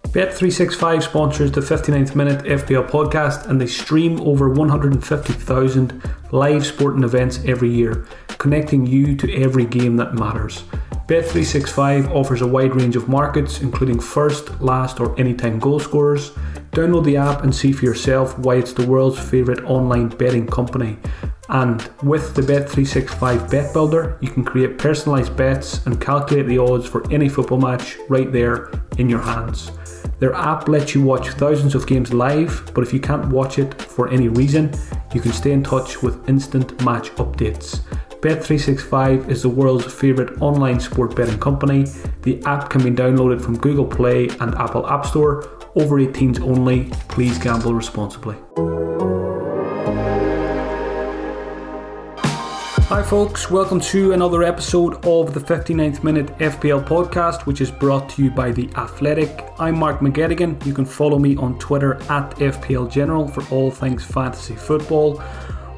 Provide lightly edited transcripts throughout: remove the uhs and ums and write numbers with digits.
Bet365 sponsors the 59th Minute FPL podcast, and they stream over 150,000 live sporting events every year, connecting you to every game that matters. Bet365 offers a wide range of markets, including first, last or anytime goal scorers. Download the app and see for yourself why it's the world's favourite online betting company. And with the Bet365 Bet Builder, you can create personalised bets and calculate the odds for any football match right there in your hands. Their app lets you watch thousands of games live, but if you can't watch it for any reason, you can stay in touch with instant match updates. Bet365 is the world's favourite online sport betting company. The app can be downloaded from Google Play and Apple App Store. Over 18s only. Please gamble responsibly. Hi folks, welcome to another episode of the 59th Minute FPL podcast, which is brought to you by The Athletic. I'm Mark McGettigan. You can follow me on Twitter at FPL General for all things fantasy football.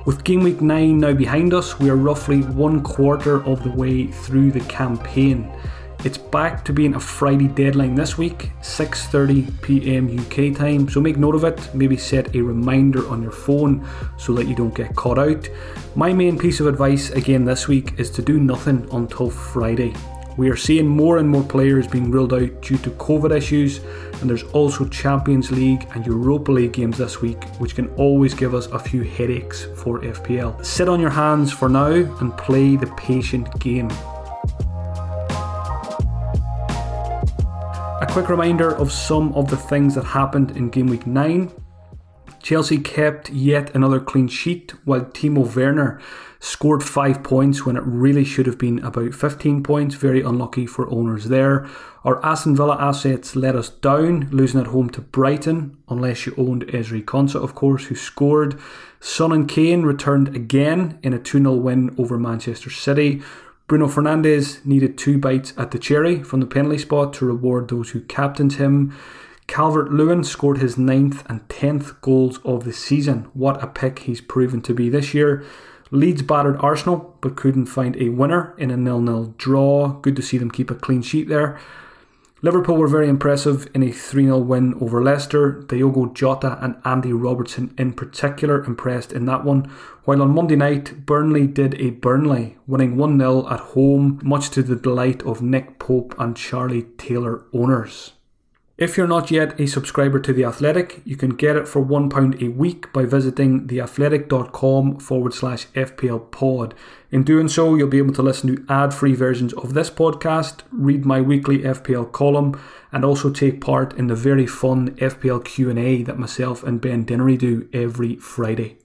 With Gameweek 9 now behind us, we are roughly one quarter of the way through the campaign. It's back to being a Friday deadline this week, 6:30pm UK time, so make note of it. Maybe set a reminder on your phone so that you don't get caught out. My main piece of advice again this week is to do nothing until Friday. We are seeing more and more players being ruled out due to COVID issues, and there's also Champions League and Europa League games this week, which can always give us a few headaches for FPL. Sit on your hands for now and play the patient game. A quick reminder of some of the things that happened in Gameweek 9. Chelsea kept yet another clean sheet, while Timo Werner scored 5 points when it really should have been about 15 points. Very unlucky for owners there. Our Aston Villa assets let us down, losing at home to Brighton, unless you owned Ezri Konsa, of course, who scored. Son and Kane returned again in a 2-0 win over Manchester City. Bruno Fernandes needed 2 bites at the cherry from the penalty spot to reward those who captained him. Calvert-Lewin scored his 9th and 10th goals of the season. What a pick he's proven to be this year. Leeds battered Arsenal but couldn't find a winner in a 0-0 draw. Good to see them keep a clean sheet there. Liverpool were very impressive in a 3-0 win over Leicester. Diogo Jota and Andy Robertson in particular impressed in that one. While on Monday night, Burnley did a Burnley, winning 1-0 at home, much to the delight of Nick Pope and Charlie Taylor owners. If you're not yet a subscriber to The Athletic, you can get it for £1 a week by visiting theathletic.com/FPL pod. In doing so, you'll be able to listen to ad-free versions of this podcast, read my weekly FPL column, and also take part in the very fun FPL Q&A that myself and Ben Dinnery do every Friday.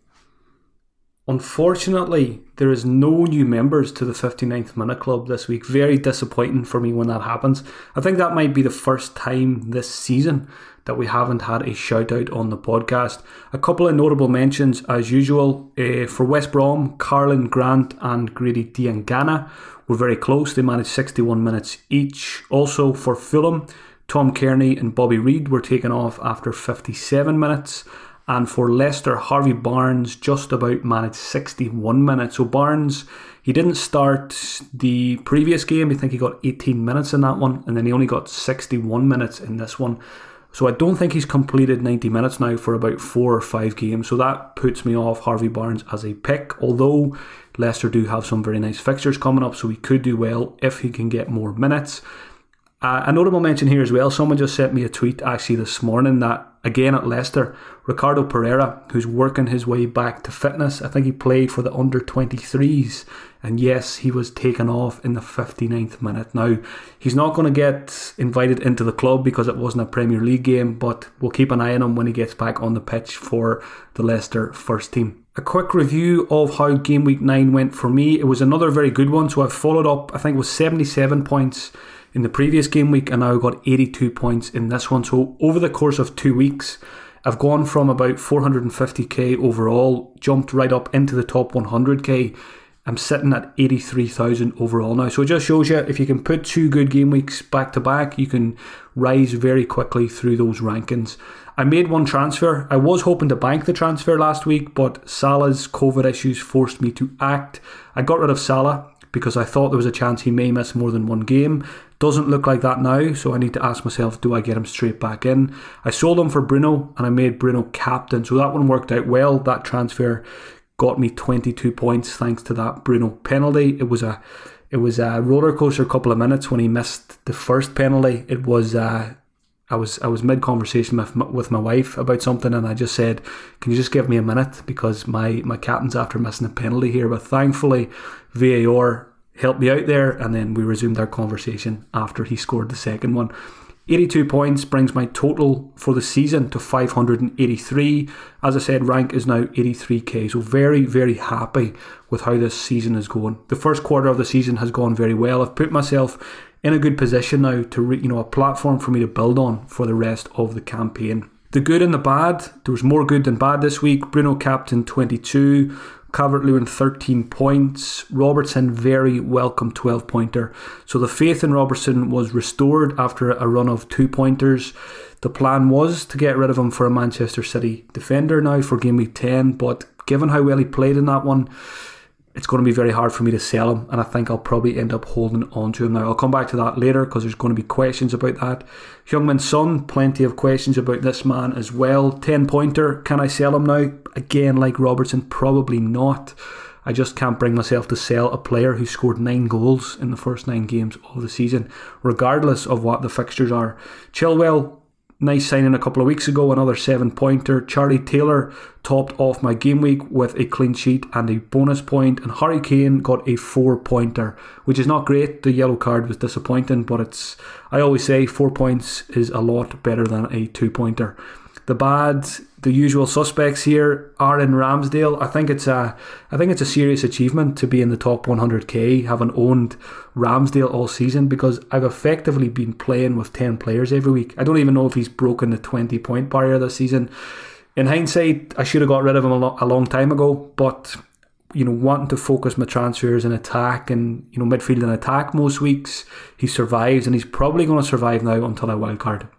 Unfortunately, there is no new members to the 59th Minute Club this week. Very disappointing for me when that happens. I think that might be the first time this season that we haven't had a shout out on the podcast. A couple of notable mentions as usual. For West Brom, Carlin Grant and Grady Diangana were very close. They managed 61 minutes each. Also for Fulham, Tom Kearney and Bobby Reid were taken off after 57 minutes. And for Leicester, Harvey Barnes just about managed 61 minutes. So Barnes, he didn't start the previous game. I think he got 18 minutes in that one. And then he only got 61 minutes in this one. So I don't think he's completed 90 minutes now for about 4 or 5 games. So that puts me off Harvey Barnes as a pick. Although Leicester do have some very nice fixtures coming up. So he could do well if he can get more minutes. A notable mention here as well. Someone just sent me a tweet actually this morning that, again at Leicester, Ricardo Pereira, who's working his way back to fitness. I think he played for the under-23s. And yes, he was taken off in the 59th minute. Now, he's not going to get invited into the club because it wasn't a Premier League game, but we'll keep an eye on him when he gets back on the pitch for the Leicester first team. A quick review of how Game Week 9 went for me. It was another very good one. So I've followed up, I think it was 77 points in the previous game week, and now got 82 points in this one. So over the course of 2 weeks, I've gone from about 450k overall, jumped right up into the top 100k. I'm sitting at 83,000 overall now. So it just shows you, if you can put 2 good game weeks back to back, you can rise very quickly through those rankings. I made one transfer. I was hoping to bank the transfer last week, but Salla's COVID issues forced me to act. I got rid of Salla, because I thought there was a chance he may miss more than one game. Doesn't look like that now, so I need to ask myself, do I get him straight back in? I sold him for Bruno, and I made Bruno captain, so that one worked out well. That transfer got me 22 points thanks to that Bruno penalty. It was a roller coaster couple of minutes when he missed the first penalty. It was I was mid conversation with my wife about something, and I just said, can you just give me a minute, because my captain's after missing a penalty here. But thankfully VAR helped me out there, and then we resumed our conversation after he scored the second one. 82 points brings my total for the season to 583. As I said, rank is now 83k, so very, very happy with how this season is going. The first quarter of the season has gone very well. I've put myself in a good position now to a platform for me to build on for the rest of the campaign. The good and the bad, there was more good than bad this week. Bruno captain 22, Calvert-Lewin 13 points, Robertson very welcome 12-pointer. So the faith in Robertson was restored after a run of 2-pointers. The plan was to get rid of him for a Manchester City defender now for game week 10, but given how well he played in that one, it's going to be very hard for me to sell him, and I think I'll probably end up holding on to him now. I'll come back to that later because there's going to be questions about that. Heung-min Son, plenty of questions about this man as well. 10-pointer, can I sell him now? Again, like Robertson, probably not. I just can't bring myself to sell a player who scored 9 goals in the first 9 games of the season, regardless of what the fixtures are. Chilwell, nice signing a couple of weeks ago, another 7-pointer. Charlie Taylor topped off my game week with a clean sheet and a bonus point, and Harry Kane got a 4-pointer, which is not great. The yellow card was disappointing, but I always say 4 points is a lot better than a 2-pointer. The bad, the usual suspects here are in Ramsdale. I think it's a serious achievement to be in the top 100k, having owned Ramsdale all season, because I've effectively been playing with 10 players every week. I don't even know if he's broken the 20-point barrier this season. In hindsight, I should have got rid of him a long time ago, but wanting to focus my transfers in attack and midfield and attack most weeks, he survives, and he's probably going to survive now until I wildcard.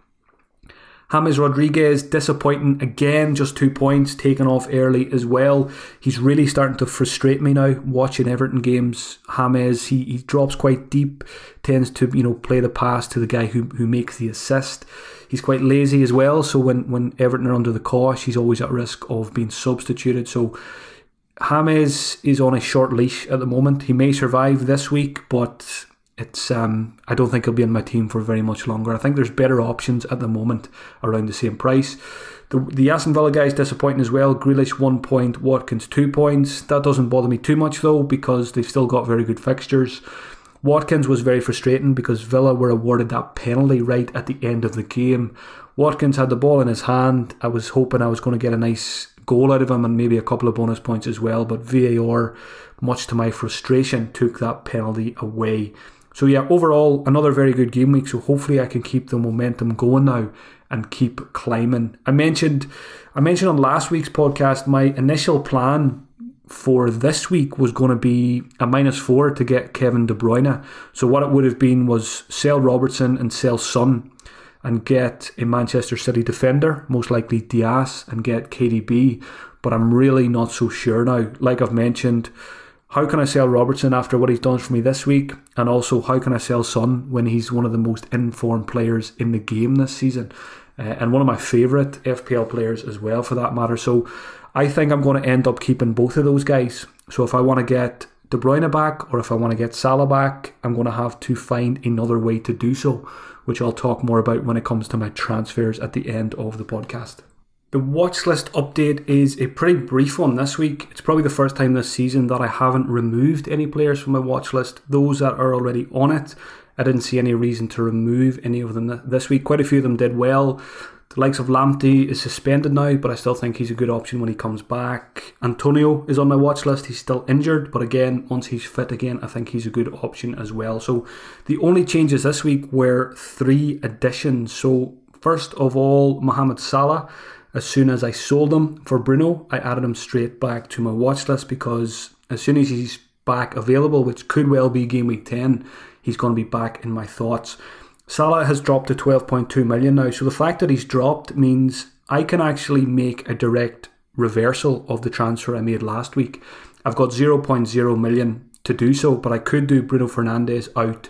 James Rodriguez, disappointing again, just 2 points, taken off early as well. He's really starting to frustrate me now, watching Everton games. James, he drops quite deep, tends to play the pass to the guy who makes the assist. He's quite lazy as well, so when Everton are under the cosh, he's always at risk of being substituted. So James is on a short leash at the moment. He may survive this week, but I don't think he'll be in my team for very much longer. I think there's better options at the moment around the same price. The Aston Villa guys disappointing as well. Grealish 1 point, Watkins 2 points. That doesn't bother me too much though, because they've still got very good fixtures. Watkins was very frustrating because Villa were awarded that penalty right at the end of the game. Watkins had the ball in his hand. I was hoping I was going to get a nice goal out of him and maybe a couple of bonus points as well, but VAR, much to my frustration, took that penalty away. So yeah, overall, another very good game week, so hopefully I can keep the momentum going now and keep climbing. I mentioned on last week's podcast, my initial plan for this week was going to be a -4 to get Kevin De Bruyne. So what it would have been was sell Robertson and sell Son and get a Manchester City defender, most likely Diaz, and get KDB. But I'm really not so sure now. Like I've mentioned, how can I sell Robertson after what he's done for me this week? And also, how can I sell Son when he's one of the most informed players in the game this season? And one of my favourite FPL players as well, for that matter. So I think I'm going to end up keeping both of those guys. So if I want to get De Bruyne back, or if I want to get Salla back, I'm going to have to find another way to do so, which I'll talk more about when it comes to my transfers at the end of the podcast. The Watchlist update is a pretty brief one this week. It's probably the first time this season that I haven't removed any players from my watchlist. Those that are already on it, I didn't see any reason to remove any of them this week. Quite a few of them did well. The likes of Lamptey is suspended now, but I still think he's a good option when he comes back. Antonio is on my watchlist. He's still injured, but again, once he's fit again, I think he's a good option as well. So the only changes this week were 3 additions. So first of all, Mohamed Salah. As soon as I sold him for Bruno, I added him straight back to my watch list, because as soon as he's back available, which could well be game week 10, he's going to be back in my thoughts. Salah has dropped to 12.2 million now, so the fact that he's dropped means I can actually make a direct reversal of the transfer I made last week. I've got 0.0 million to do so, but I could do Bruno Fernandes out,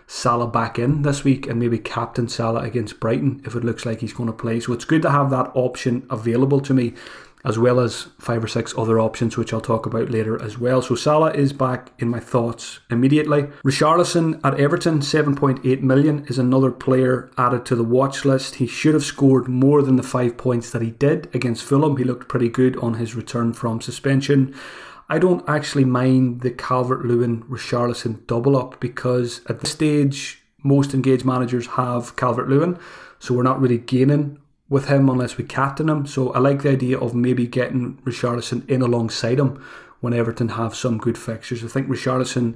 Salla back in this week, and maybe captain Salla against Brighton if it looks like he's going to play. So it's good to have that option available to me, as well as 5 or 6 other options, which I'll talk about later as well. So Salla is back in my thoughts immediately. Richarlison at Everton, 7.8 million, is another player added to the watch list. He should have scored more than the 5 points that he did against Fulham. He looked pretty good on his return from suspension. I don't actually mind the Calvert-Lewin Richarlison double up, because at this stage most engaged managers have Calvert-Lewin, so we're not really gaining with him unless we captain him. So I like the idea of maybe getting Richarlison in alongside him when Everton have some good fixtures. I think Richarlison,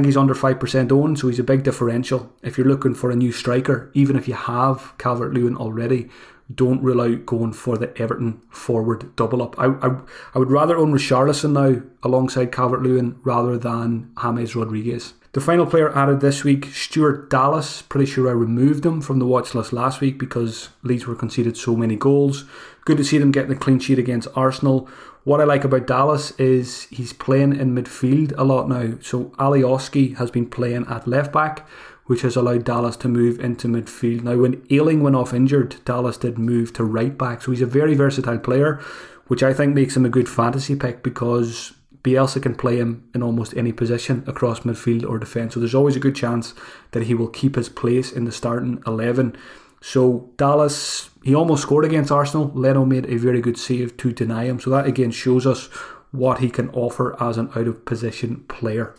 he's under 5% owned, so he's a big differential. If you're looking for a new striker, even if you have Calvert-Lewin already, don't rule out going for the Everton forward double up. I would rather own Richarlison now alongside Calvert-Lewin rather than James Rodriguez. The final player added this week, Stuart Dallas. Pretty sure I removed him from the watch list last week because Leeds were conceded so many goals. Good to see them getting the clean sheet against Arsenal. What I like about Dallas is he's playing in midfield a lot now. So Alioski has been playing at left back, which has allowed Dallas to move into midfield. Now, when Ayling went off injured, Dallas did move to right back. So he's a very versatile player, which I think makes him a good fantasy pick, because Bielsa can play him in almost any position across midfield or defence. So there's always a good chance that he will keep his place in the starting 11. So Dallas, he almost scored against Arsenal. Leno made a very good save to deny him. So that again shows us what he can offer as an out of position player.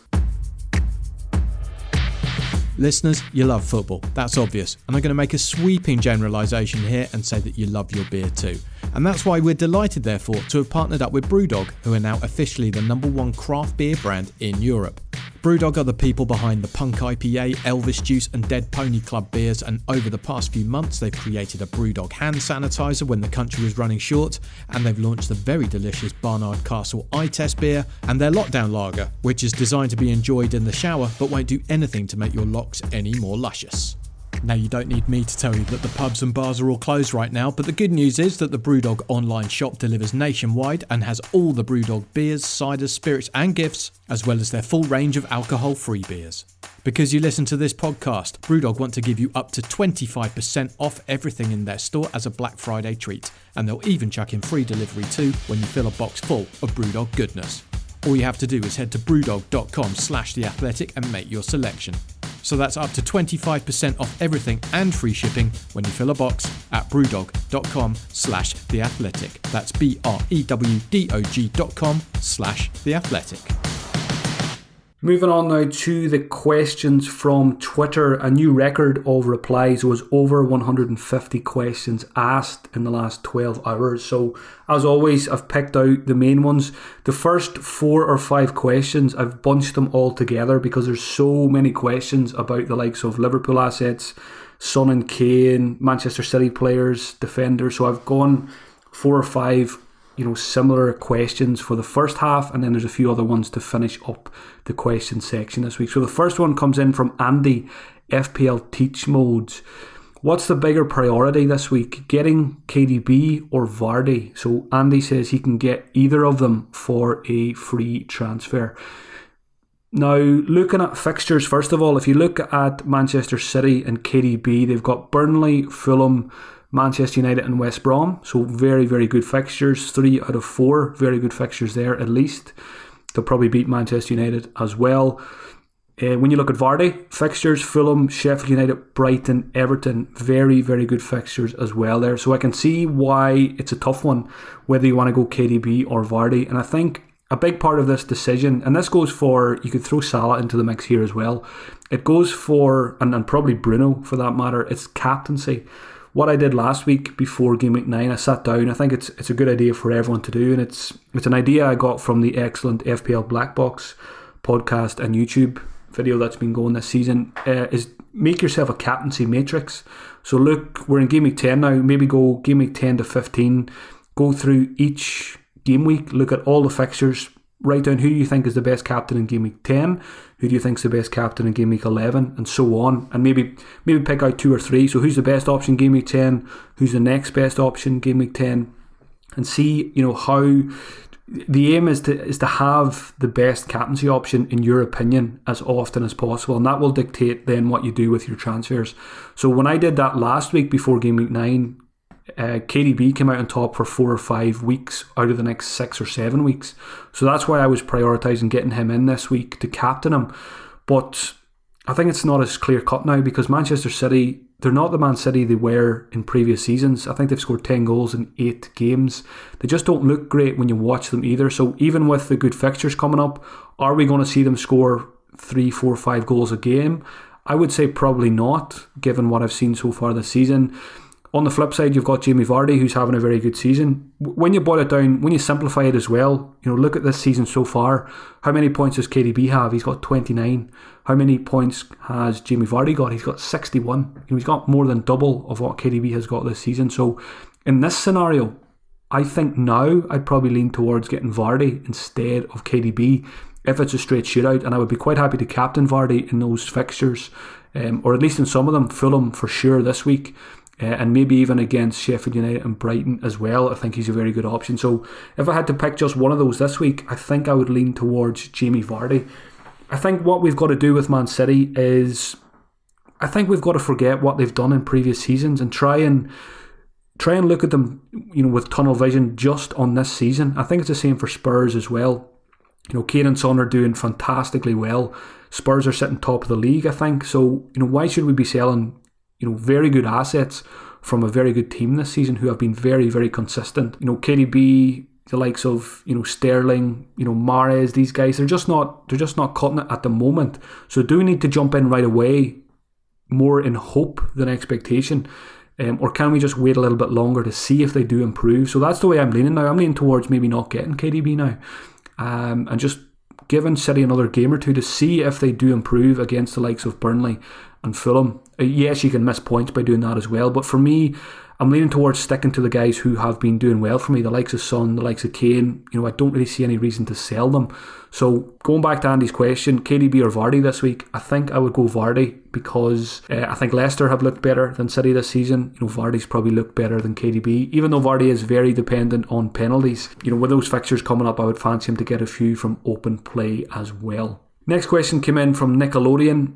Listeners, you love football, that's obvious, and I'm going to make a sweeping generalisation here and say that you love your beer too. And that's why we're delighted, therefore, to have partnered up with BrewDog, who are now officially the #1 craft beer brand in Europe. BrewDog are the people behind the Punk IPA, Elvis Juice and Dead Pony Club beers, and over the past few months they've created a BrewDog hand sanitizer when the country was running short, and they've launched the very delicious Barnard Castle I-Test beer and their Lockdown Lager, which is designed to be enjoyed in the shower but won't do anything to make your locks any more luscious. Now, you don't need me to tell you that the pubs and bars are all closed right now, but the good news is that the BrewDog online shop delivers nationwide and has all the BrewDog beers, ciders, spirits and gifts, as well as their full range of alcohol-free beers. Because you listen to this podcast, BrewDog want to give you up to 25% off everything in their store as a Black Friday treat, and they'll even chuck in free delivery too when you fill a box full of BrewDog goodness. All you have to do is head to brewdog.com/theathletic and make your selection. So that's up to 25% off everything and free shipping when you fill a box at brewdog.com/theathletic. That's brewdog.com/theathletic. Moving on now to the questions from Twitter. A new record of replies. Was over 150 questions asked in the last 12 hours. So as always, I've picked out the main ones. The first 4 or 5 questions, I've bunched them all together because there's so many questions about the likes of Liverpool assets, Son and Kane, Manchester City players, defenders. So I've gone 4 or 5 similar questions for the first half, and then there's a few other ones to finish up the question section this week. So the first one comes in from Andy, FPL Teach Modes. What's the bigger priority this week, getting KDB or Vardy? So Andy says he can get either of them for a free transfer. Now, looking at fixtures, first of all, if you look at Manchester City and KDB, they've got Burnley, Fulham, Manchester United and West Brom, so very, very good fixtures. 3 out of 4 very good fixtures there at least. They'll probably beat Manchester United as well. When you look at Vardy, fixtures, Fulham, Sheffield United, Brighton, Everton, very, very good fixtures as well there. So I can see why it's a tough one, whether you want to go KDB or Vardy. And I think a big part of this decision, and this goes for, you could throw Salla into the mix here as well. It goes for, and probably Bruno for that matter, it's captaincy. What I did last week before Gameweek 9, I sat down. I think it's a good idea for everyone to do, and it's an idea I got from the excellent FPL Black Box podcast and YouTube video that's been going this season. Is make yourself a captaincy matrix. So look, we're in Gameweek 10 now. Maybe go Gameweek 10 to 15. Go through each game week. Look at all the fixtures. Write down who you think is the best captain in Game Week 10, who do you think is the best captain in Game Week 11, and so on. And maybe pick out 2 or 3. So who's the best option Game Week 10, who's the next best option Game Week 10, and see how the aim is to have the best captaincy option in your opinion as often as possible, and that will dictate then what you do with your transfers. So when I did that last week before game week 9, KDB came out on top for 4 or 5 weeks out of the next 6 or 7 weeks. So that's why I was prioritising getting him in this week to captain him. But I think it's not as clear cut now, because Manchester City, they're not the Man City they were in previous seasons. I think they've scored 10 goals in 8 games. They just don't look great when you watch them either. So even with the good fixtures coming up, are we going to see them score 3, 4, 5 goals a game? I would say probably not, given what I've seen so far this season. On the flip side, you've got Jamie Vardy, who's having a very good season. When you boil it down, when you simplify it as well, look at this season so far. How many points does KDB have? He's got 29. How many points has Jamie Vardy got? He's got 61. He's got more than double of what KDB has got this season. So in this scenario, I think now I'd probably lean towards getting Vardy instead of KDB if it's a straight shootout, and I would be quite happy to captain Vardy in those fixtures, or at least in some of them. Fulham for sure this week. And maybe even against Sheffield United and Brighton as well. I think he's a very good option. So if I had to pick just one of those this week, I think I would lean towards Jamie Vardy. I think what we've got to do with Man City is, I think we've got to forget what they've done in previous seasons and try and look at them, with tunnel vision just on this season. I think it's the same for Spurs as well. Kane and Son are doing fantastically well. Spurs are sitting top of the league, I think. So why should we be selling very good assets from a very good team this season who have been very, very consistent? KDB, the likes of Sterling, Mahrez, these guys, they're just not cutting it at the moment. So do we need to jump in right away, more in hope than expectation, or can we just wait a little bit longer to see if they do improve? So that's the way I'm leaning now. I'm leaning towards maybe not getting KDB now, and just giving City another game or two to see if they do improve against the likes of Burnley and Fulham. Yes, you can miss points by doing that as well, but for me, I'm leaning towards sticking to the guys who have been doing well for me, the likes of Son, the likes of Kane. I don't really see any reason to sell them. So going back to Andy's question, KDB or Vardy this week, I think I would go Vardy, because I think Leicester have looked better than City this season. Vardy's probably looked better than KDB, even though Vardy is very dependent on penalties. With those fixtures coming up, I would fancy him to get a few from open play as well. Next question came in from Nickelodeon.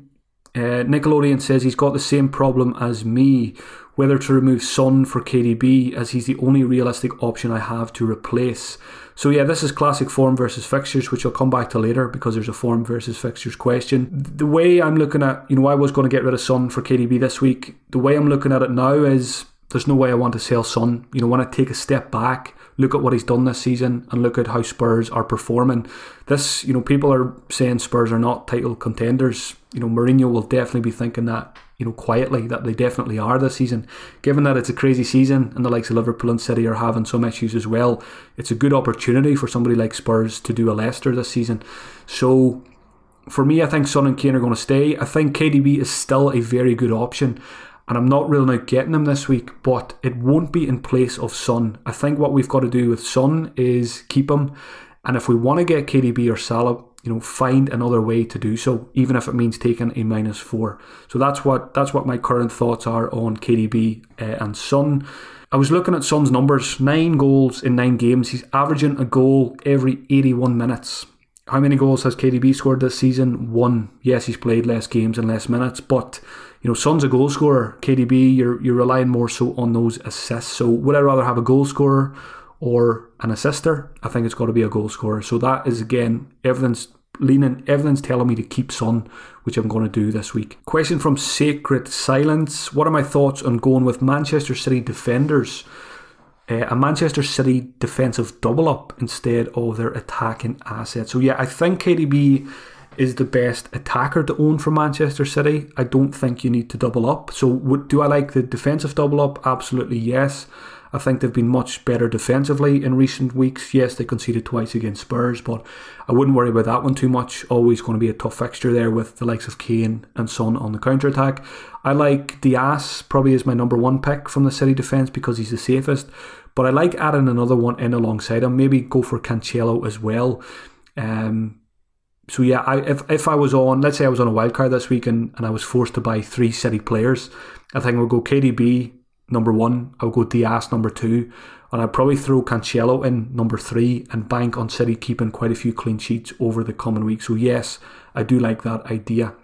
Nickelodeon says he's got the same problem as me, whether to remove Son for KDB, as he's the only realistic option I have to replace. So yeah, this is classic form versus fixtures, which I'll come back to later because there's a form versus fixtures question. The way I'm looking at, I was going to get rid of Son for KDB this week. The way I'm looking at it now is there's no way I want to sell Son. When I take a step back, look at what he's done this season and look at how Spurs are performing. This, people are saying Spurs are not title contenders. Mourinho will definitely be thinking that, quietly, that they definitely are this season. Given that it's a crazy season and the likes of Liverpool and City are having some issues as well, it's a good opportunity for somebody like Spurs to do a Leicester this season. So for me, I think Son and Kane are going to stay. I think KDB is still a very good option, and I'm not ruling out getting him this week, but it won't be in place of Son. I think what we've got to do with Son is keep him, and if we want to get KDB or Salla, find another way to do so, even if it means taking a -4. So that's what my current thoughts are on KDB and Son. I was looking at Son's numbers: 9 goals in 9 games. He's averaging a goal every 81 minutes. How many goals has KDB scored this season? 1. Yes, he's played less games and less minutes, but Son's a goal scorer. KDB, you're relying more so on those assists. So would I rather have a goal scorer or an assister? I think it's got to be a goal scorer. So that is, again, everything's telling me to keep Son, which I'm going to do this week. Question from Sacred Silence: what are my thoughts on going with Manchester City defenders, a Manchester City defensive double up instead of their attacking assets? So yeah, I think KDB is the best attacker to own for Manchester City. I don't think you need to double up. So do I like the defensive double up? Absolutely yes. I think they've been much better defensively in recent weeks. Yes, they conceded twice against Spurs, but I wouldn't worry about that one too much. Always going to be a tough fixture there with the likes of Kane and Son on the counter-attack. I like Diaz probably as my number 1 pick from the City defence because he's the safest, but I like adding another one in alongside him. Maybe go for Cancelo as well. So yeah, if I was on, let's say I was on a wildcard this week and I was forced to buy 3 City players, I think we'll go KDB, number 1. I'll go Diaz number 2. And I'd probably throw Cancelo in number 3 and bank on City keeping quite a few clean sheets over the coming week. So yes, I do like that idea.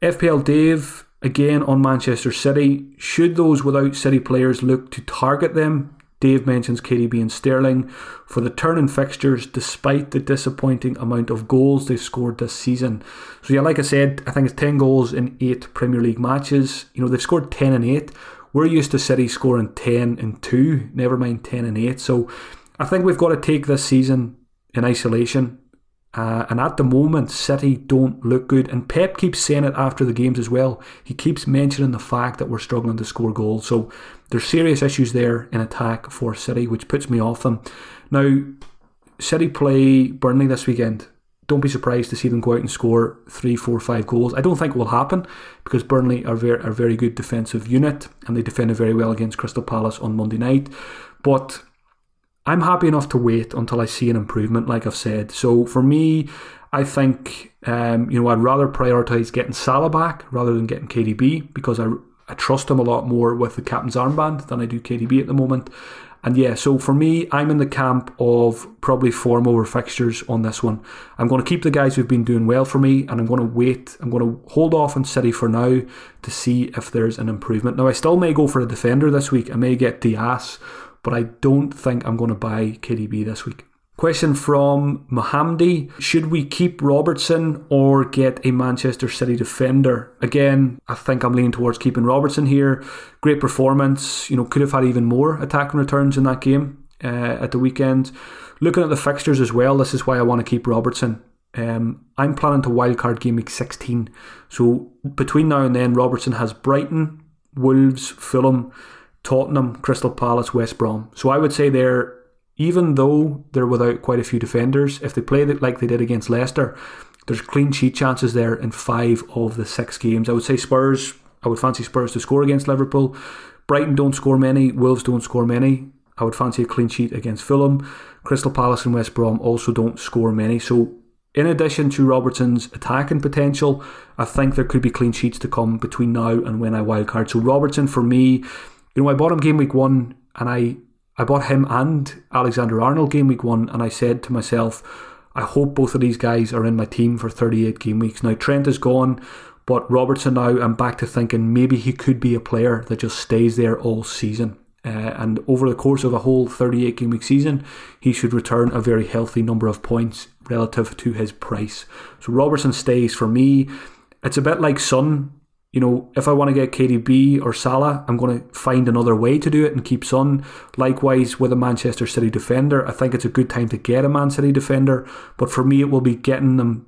FPL Dave, again on Manchester City. Should those without City players look to target them? Dave mentions KDB and Sterling for the turn in fixtures despite the disappointing amount of goals they've scored this season. So yeah, like I said, I think it's 10 goals in 8 Premier League matches. They've scored 10 in 8. We're used to City scoring 10 in 2, never mind 10 in 8. So I think we've got to take this season in isolation. And at the moment, City don't look good. And Pep keeps saying it after the games as well. He keeps mentioning the fact that we're struggling to score goals. So there's serious issues there in attack for City, which puts me off them. Now, City play Burnley this weekend. Don't be surprised to see them go out and score 3, 4, 5 goals. I don't think it will happen because Burnley are a very good defensive unit and they defended very well against Crystal Palace on Monday night. But I'm happy enough to wait until I see an improvement, like I've said. So for me, I think I'd rather prioritise getting Salla back rather than getting KDB because I trust him a lot more with the captain's armband than I do KDB at the moment. And yeah, so for me, I'm in the camp of probably form over fixtures on this one. I'm going to keep the guys who've been doing well for me and I'm going to wait. I'm going to hold off on City for now to see if there's an improvement. Now, I still may go for a defender this week. I may get Diaz, but I don't think I'm going to buy KDB this week. Question from Mohamdi. Should we keep Robertson or get a Manchester City defender? Again, I think I'm leaning towards keeping Robertson here. Great performance. Could have had even more attacking returns in that game at the weekend. Looking at the fixtures as well, this is why I want to keep Robertson. I'm planning to wildcard Gameweek 16. So between now and then, Robertson has Brighton, Wolves, Fulham, Tottenham, Crystal Palace, West Brom. So I would say even though they're without quite a few defenders, if they play like they did against Leicester, there's clean sheet chances there in 5 of the 6 games. I would say Spurs, I would fancy Spurs to score against Liverpool. Brighton don't score many, Wolves don't score many. I would fancy a clean sheet against Fulham. Crystal Palace and West Brom also don't score many. So in addition to Robertson's attacking potential, I think there could be clean sheets to come between now and when I wildcard. So Robertson for me, I bought him game week 1 and I bought him and Alexander-Arnold game week 1 and I said to myself, I hope both of these guys are in my team for 38 game weeks. Now Trent is gone, but Robertson now, I'm back to thinking maybe he could be a player that just stays there all season. And over the course of a whole 38 game week season, he should return a very healthy number of points relative to his price. So Robertson stays for me. It's a bit like Son. If I want to get KDB or Salla, I'm going to find another way to do it and keep Son. Likewise with a Manchester City defender, I think it's a good time to get a Man City defender, but for me it will be getting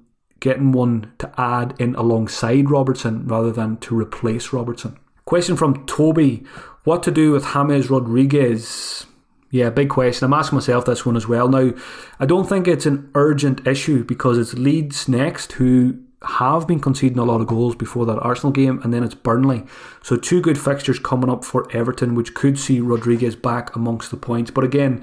one to add in alongside Robertson rather than to replace Robertson. Question from Toby. What to do with James Rodriguez? Yeah, big question. I'm asking myself this one as well. Now, I don't think it's an urgent issue because it's Leeds next who have been conceding a lot of goals before that Arsenal game, and then it's Burnley. So 2 good fixtures coming up for Everton, which could see Rodriguez back amongst the points. But again,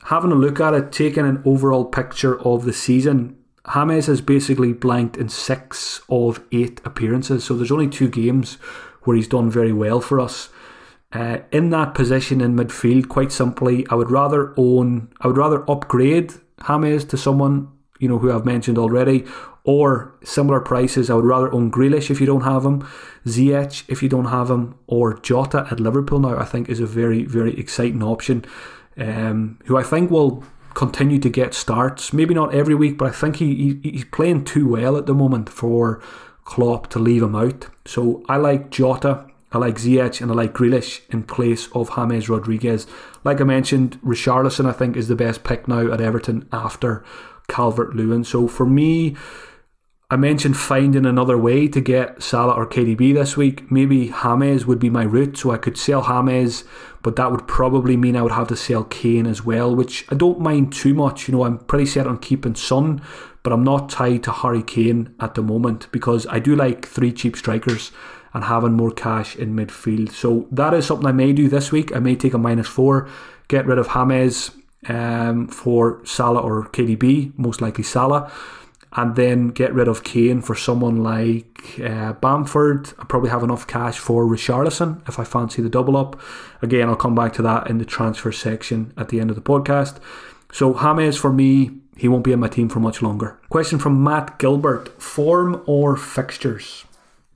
having a look at it, taking an overall picture of the season, James has basically blanked in 6 of 8 appearances. So there's only 2 games where he's done very well for us. In that position in midfield, quite simply, I would rather upgrade James to someone who I've mentioned already, or similar prices. I would rather own Grealish if you don't have him, Ziyech if you don't have him, or Jota at Liverpool now I think is a very, very exciting option, who I think will continue to get starts. Maybe not every week, but I think he's playing too well at the moment for Klopp to leave him out. So I like Jota, I like Ziyech, and I like Grealish in place of James Rodriguez. Like I mentioned, Richarlison I think is the best pick now at Everton after Calvert-Lewin. So for me, I mentioned finding another way to get Salla or KDB this week. Maybe James would be my route, so I could sell James, but that would probably mean I would have to sell Kane as well, which I don't mind too much. I'm pretty set on keeping Son, but I'm not tied to Harry Kane at the moment because I do like 3 cheap strikers and having more cash in midfield. So that is something I may do this week. I may take a -4, get rid of James for Salla or KDB, most likely Salla. and then get rid of Kane for someone like Bamford. I probably have enough cash for Richarlison if I fancy the double up. Again, I'll come back to that in the transfer section at the end of the podcast. So James, for me, he won't be in my team for much longer. Question from Matt Gilbert: form or fixtures?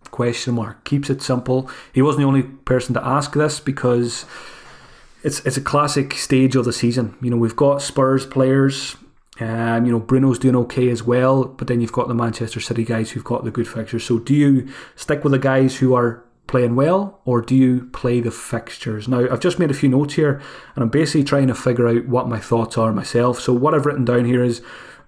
Question mark. Keeps it simple. He wasn't the only person to ask this because it's a classic stage of the season. You know, we've got Spurs players. You know, Bruno's doing okay as well, but then you've got the Manchester City guys who've got the good fixtures. So do you stick with the guys who are playing well, or do you play the fixtures? Now, I've just made a few notes here, and I'm basically trying to figure out what my thoughts are myself. So what I've written down here is,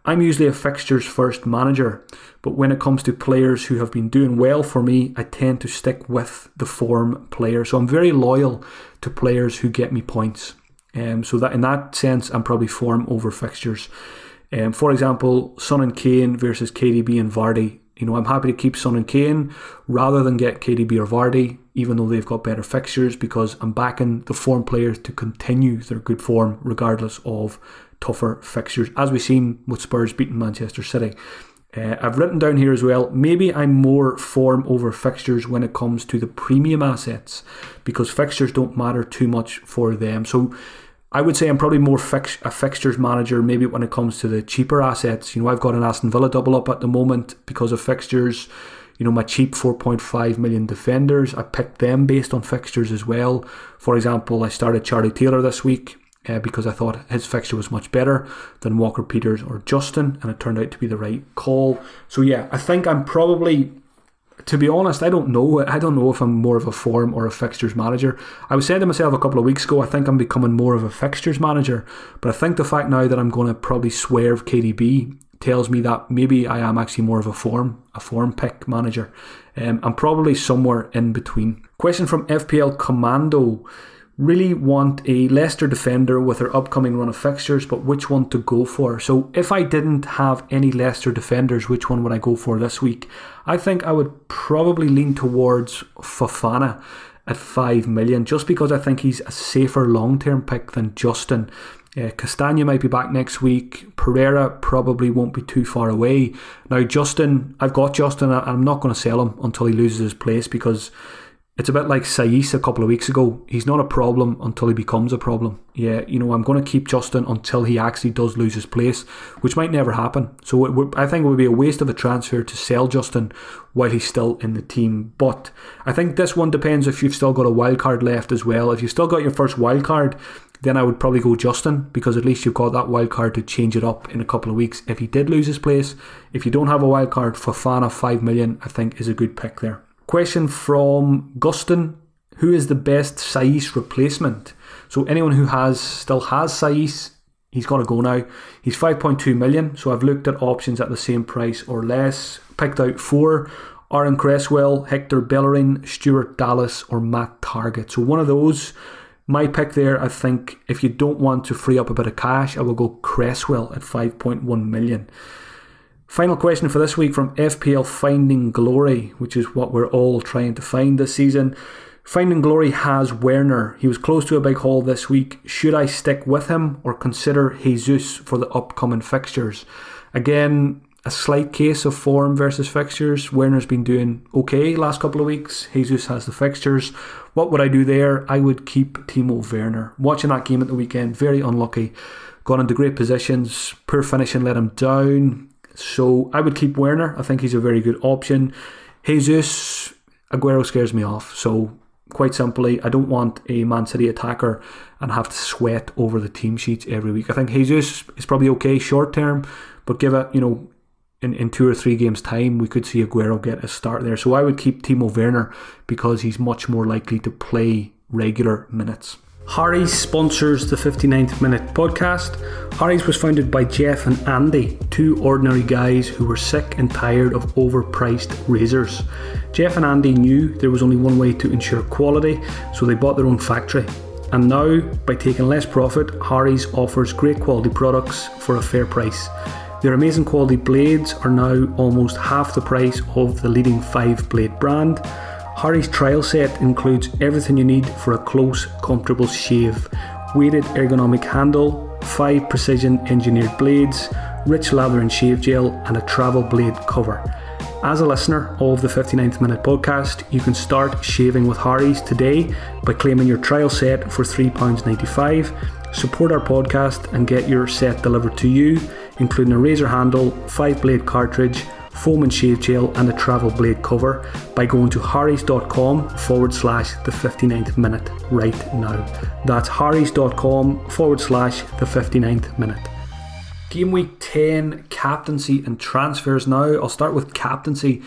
I'm usually a fixtures first manager, but when it comes to players who have been doing well for me, I tend to stick with the form player. So I'm very loyal to players who get me points. So that in that sense, I'm probably form over fixtures. For example, Son and Kane versus KDB and Vardy. You know, I'm happy to keep Son and Kane rather than get KDB or Vardy, even though they've got better fixtures, because I'm backing the form players to continue their good form regardless of tougher fixtures, as we've seen with Spurs beating Manchester City. I've written down here as well, maybe I'm more form over fixtures when it comes to the premium assets, because fixtures don't matter too much for them. So I would say I'm probably more a fixtures manager maybe when it comes to the cheaper assets. You know, I've got an Aston Villa double up at the moment because of fixtures. You know, my cheap 4.5 million defenders, I picked them based on fixtures as well. For example, I started Charlie Taylor this week because I thought his fixture was much better than Walker Peters or Justin, and it turned out to be the right call. So yeah, I think I'm probably, to be honest, I don't know if I'm more of a form or a fixtures manager. I was saying to myself a couple of weeks ago, I think I'm becoming more of a fixtures manager, but I think the fact now that I'm going to probably swerve KDB tells me that maybe I am actually more of a form pick manager. I'm probably somewhere in between. Question from FPL Commando: really want a Leicester defender with their upcoming run of fixtures, but which one to go for? So if I didn't have any Leicester defenders, which one would I go for this week? I think I would probably lean towards Fofana at 5 million, just because I think he's a safer long-term pick than Justin. Castagna might be back next week. Pereira probably won't be too far away. Now Justin, I've got Justin, and I'm not going to sell him until he loses his place, because it's a bit like Saiss a couple of weeks ago. He's not a problem until he becomes a problem. Yeah, you know, I'm going to keep Justin until he actually does lose his place, which might never happen. So I think it would be a waste of a transfer to sell Justin while he's still in the team. But I think this one depends if you've still got a wild card left as well. If you've still got your first wild card, then I would probably go Justin, because at least you've got that wild card to change it up in a couple of weeks if he did lose his place. If you don't have a wild card, Fofana 5 million I think is a good pick there. Question from Gustin: who is the best Saiss replacement? So anyone who still has Saiss, he's got to go now. He's 5.2 million, so I've looked at options at the same price or less. Picked out 4: Aaron Cresswell, Hector Bellerin, Stuart Dallas or Matt Targett. So one of those. My pick there, I think, if you don't want to free up a bit of cash, I will go Cresswell at 5.1 million. Final question for this week from FPL Finding Glory, which is what we're all trying to find this season. Finding Glory has Werner. He was close to a big haul this week. Should I stick with him or consider Jesus for the upcoming fixtures? Again, a slight case of form versus fixtures. Werner's been doing okay last couple of weeks. Jesus has the fixtures. What would I do there? I would keep Timo Werner. Watching that game at the weekend, very unlucky. Got into great positions. Poor finishing let him down. So I would keep Werner. I think he's a very good option. Jesus, Aguero scares me off. So quite simply, I don't want a Man City attacker and have to sweat over the team sheets every week. I think Jesus is probably okay short term, but give it, you know, in 2 or 3 games time, we could see Aguero get a start there. So I would keep Timo Werner because he's much more likely to play regular minutes. Harry's sponsors the 59th Minute podcast. Harry's was founded by Jeff and Andy, 2 ordinary guys who were sick and tired of overpriced razors. Jeff and Andy knew there was only one way to ensure quality, so they bought their own factory. And now, by taking less profit, Harry's offers great quality products for a fair price. Their amazing quality blades are now almost half the price of the leading 5-blade brand. Harry's trial set includes everything you need for a close, comfortable shave. Weighted ergonomic handle, 5 precision engineered blades, rich lather and shave gel, and a travel blade cover. As a listener of the 59th Minute podcast, you can start shaving with Harry's today by claiming your trial set for £3.95. Support our podcast and get your set delivered to you, including a razor handle, 5-blade cartridge, foam and shave gel, and a travel blade cover by going to harrys.com/the 59th minute right now. That's harrys.com/the 59th minute. Game week 10, captaincy and transfers now. I'll start with captaincy.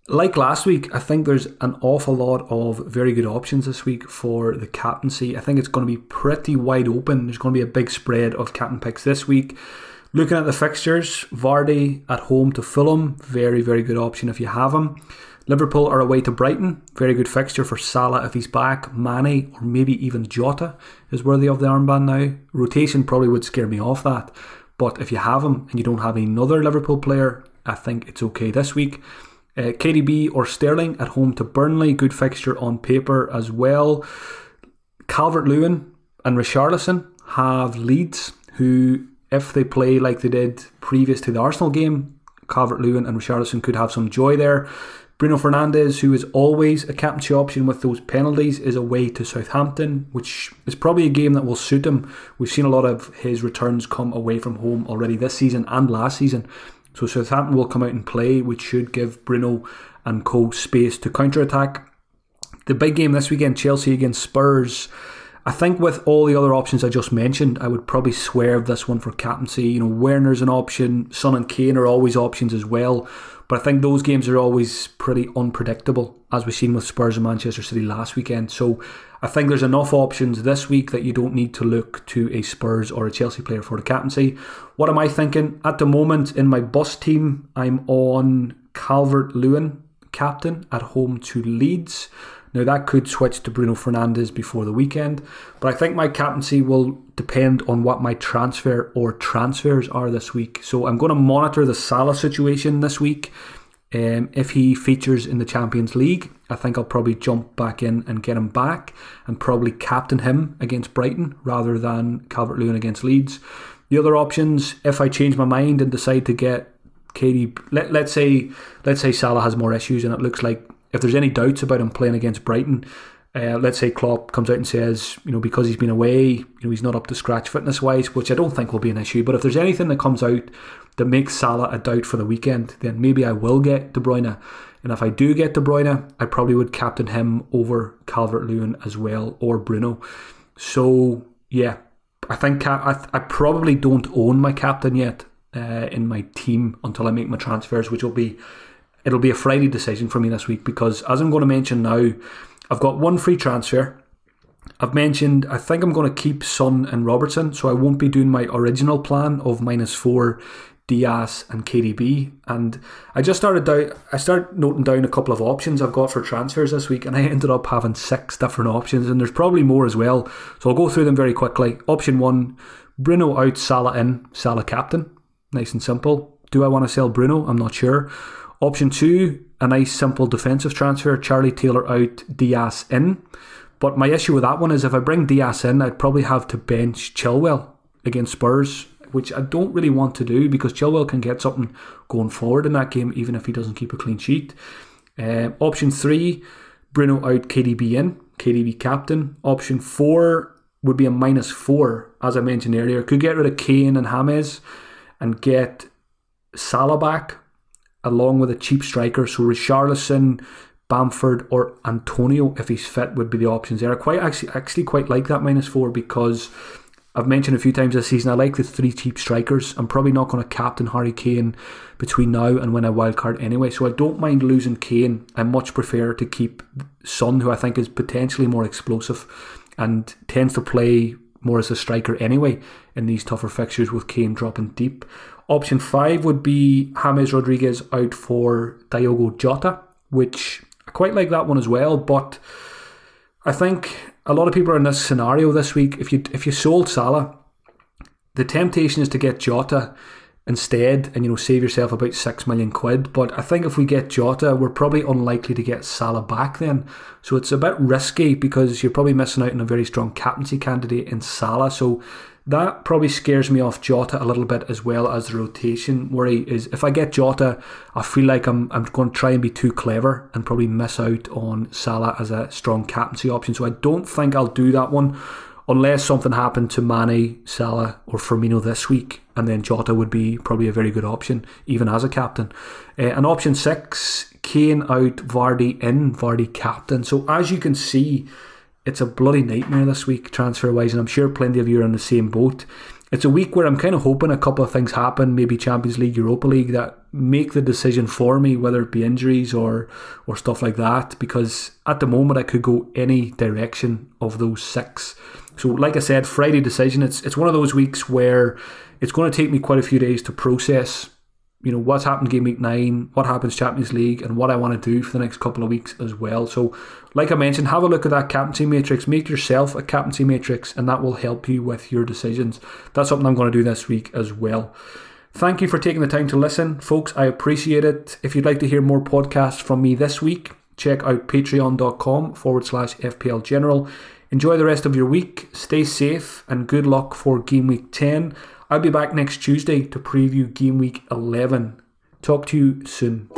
Like last week, I think there's an awful lot of very good options this week for the captaincy. I think it's going to be pretty wide open. There's going to be a big spread of captain picks this week. Looking at the fixtures, Vardy at home to Fulham, very, very good option if you have him. Liverpool are away to Brighton, very good fixture for Salla if he's back. Mane or maybe even Jota is worthy of the armband now. Rotation probably would scare me off that, but if you have him and you don't have another Liverpool player, I think it's okay this week. KDB or Sterling at home to Burnley, good fixture on paper as well. Calvert-Lewin and Richarlison have Leeds, who, if they play like they did previous to the Arsenal game, Calvert-Lewin and Richarlison could have some joy there. Bruno Fernandes, who is always a captaincy option with those penalties, is away to Southampton, which is probably a game that will suit him. We've seen a lot of his returns come away from home already this season and last season. So Southampton will come out and play, which should give Bruno and co space to counter-attack. The big game this weekend, Chelsea against Spurs. I think with all the other options I just mentioned, I would probably swerve this one for captaincy. You know, Werner's an option, Son and Kane are always options as well. But I think those games are always pretty unpredictable, as we've seen with Spurs and Manchester City last weekend. So I think there's enough options this week that you don't need to look to a Spurs or a Chelsea player for the captaincy. What am I thinking? At the moment, in my bus team, I'm on Calvert-Lewin, captain, at home to Leeds. Now that could switch to Bruno Fernandes before the weekend, but I think my captaincy will depend on what my transfer or transfers are this week. So I'm going to monitor the Salla situation this week. If he features in the Champions League, I think I'll probably jump back in and get him back and probably captain him against Brighton rather than Calvert-Lewin against Leeds. The other options, if I change my mind and decide to get KD, let's say Salla has more issues and it looks like, if there's any doubts about him playing against Brighton, let's say Klopp comes out and says, you know, because he's been away, you know, he's not up to scratch fitness-wise, which I don't think will be an issue. But if there's anything that comes out that makes Salla a doubt for the weekend, then maybe I will get De Bruyne. And if I do get De Bruyne, I probably would captain him over Calvert-Lewin as well, or Bruno. So, yeah, I think I probably don't own my captain yet in my team until I make my transfers, which it'll be a Friday decision for me this week, because as I'm going to mention now, I've got one free transfer. I've mentioned I think I'm going to keep Son and Robertson, so I won't be doing my original plan of -4 Diaz and KDB. And I started noting down a couple of options I've got for transfers this week, and I ended up having 6 different options, and there's probably more as well. So I'll go through them very quickly. Option 1, Bruno out, Salla in, Salla captain. Nice and simple. Do I want to sell Bruno? I'm not sure. Option 2, a nice simple defensive transfer, Charlie Taylor out, Diaz in. But my issue with that one is if I bring Diaz in, I'd probably have to bench Chilwell against Spurs, which I don't really want to do because Chilwell can get something going forward in that game even if he doesn't keep a clean sheet. Option 3, Bruno out, KDB in, KDB captain. Option 4 would be a -4, as I mentioned earlier. Could get rid of Kane and James and get Salla back, along with a cheap striker. So Richarlison, Bamford or Antonio, if he's fit, would be the options there. I actually quite like that -4 because I've mentioned a few times this season I like the 3 cheap strikers. I'm probably not going to captain Harry Kane between now and when I wildcard anyway, so I don't mind losing Kane. I much prefer to keep Son, who I think is potentially more explosive and tends to play more as a striker anyway in these tougher fixtures with Kane dropping deep. Option 5 would be James Rodriguez out for Diogo Jota, which I quite like that one as well, but I think a lot of people are in this scenario this week. If you sold Salla, the temptation is to get Jota instead and, save yourself about £6 million. But I think if we get Jota, we're probably unlikely to get Salla back then. So it's a bit risky because you're probably missing out on a very strong captaincy candidate in Salla. So that probably scares me off Jota a little bit, as well as the rotation worry is if I get Jota, I feel like I'm going to try and be too clever and probably miss out on Salla as a strong captaincy option. So I don't think I'll do that one unless something happened to Mane, Salla or Firmino this week, and then Jota would be probably a very good option even as a captain. And option 6, Kane out, Vardy in, Vardy captain. So as you can see, it's a bloody nightmare this week transfer-wise, and I'm sure plenty of you are in the same boat. It's a week where I'm kind of hoping a couple of things happen, maybe Champions League, Europa League, that make the decision for me, whether it be injuries or stuff like that, because at the moment I could go any direction of those 6. So like I said, Friday decision, it's one of those weeks where it's going to take me quite a few days to process what's happened Game Week 9, what happens Champions League, and what I want to do for the next couple of weeks as well. So, like I mentioned, have a look at that captaincy matrix. Make yourself a captaincy matrix, and that will help you with your decisions. That's something I'm going to do this week as well. Thank you for taking the time to listen, folks. I appreciate it. If you'd like to hear more podcasts from me this week, check out patreon.com/FPL General. Enjoy the rest of your week. Stay safe, and good luck for Game Week 10. I'll be back next Tuesday to preview Game Week 11. Talk to you soon.